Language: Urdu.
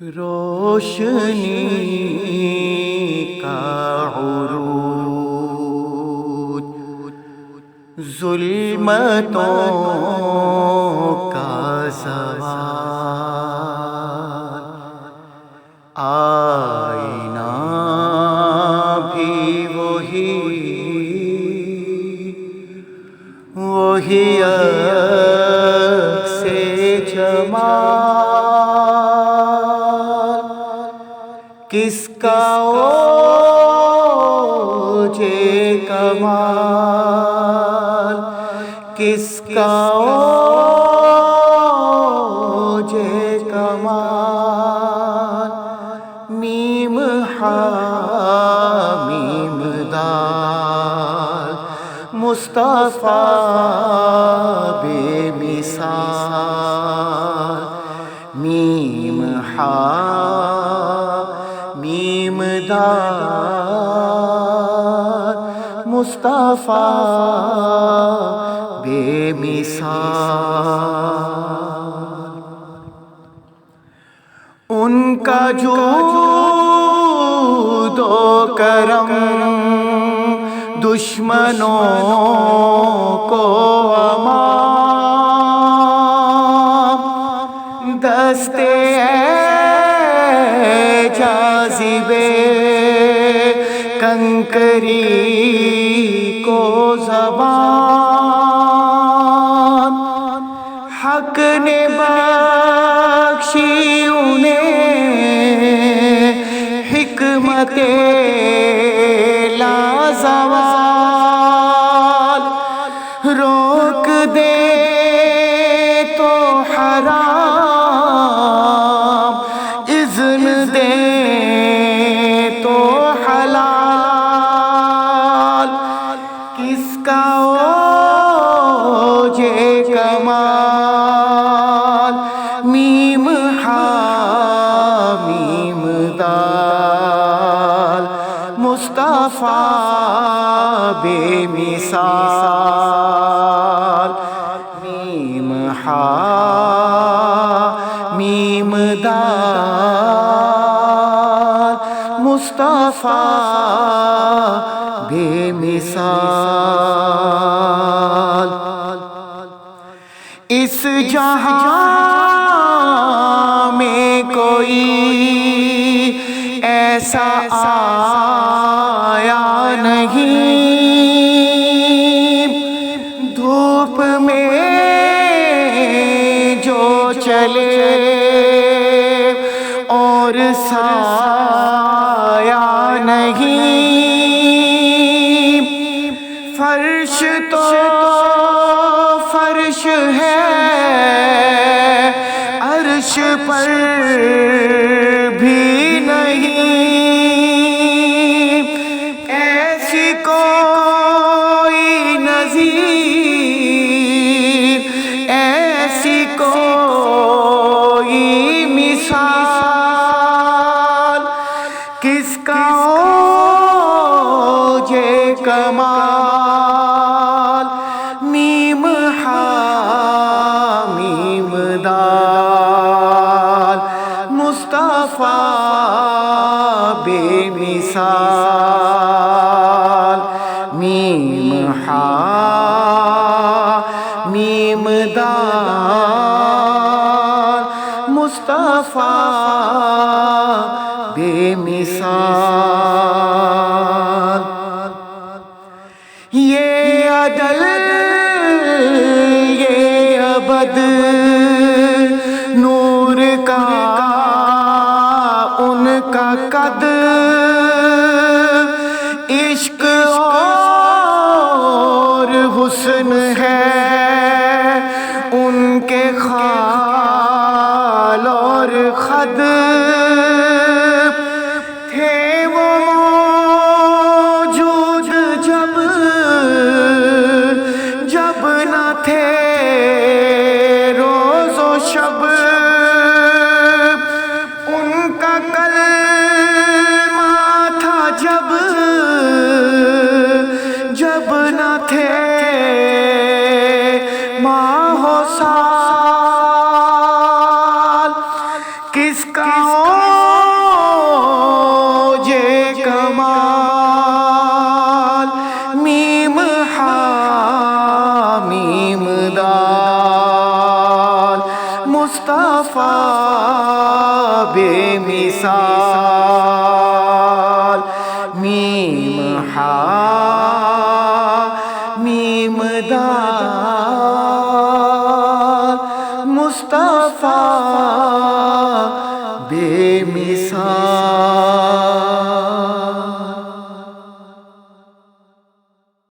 روشنی کا عروج، ظلمتوں کا زوال، آئینہ بھی وہی عکس جمال، کس کا اوج کمال، کس کا اوج کمال، میم حامیم دال، مصطفیٰ بے مثال، میم حامیم دال، مصطفیٰ بے مثال۔ ان کا جود و کرم دشمنوں کو امام، دستے جاذب کنکری کو زبان، حق نے بخشی انہیں حکمت لازوال، روک دے تو حرام، اذن دے تو حلال، کس کا اوج کمال، میم حامیم دال، مصطفیٰ بے مثال، میم حامیم دال، مصطفیٰ بے مثال۔ اس جہاں میں کوئی ایسا آیا نہیں، دھوپ میں جو چلے اور سایہ نہیں، فرش تو فرش ہے، عرش پر بھی نہیں، ایسی کوئی نظیر، ایسی کوئی مثال، کس کا اوج کمال، میم حامیم دال، مصطفیٰ بے مثال، میم حامیم دال، مصطفیٰ بے مثال۔ یہ عدل یہ ابد نور کا ان کا قد، عشق اور حسن ہے ان کے خال اور خد، تھے وہ موجود جب نہ تھے روز و شب، ان کا کلمہ تھا جب نہ تھے ماہ و سال، کس کس کا یہ کمال میم ہا میم دال مصطفیٰ بے مثال میم ہا میم دال مصطفیٰ بے مثال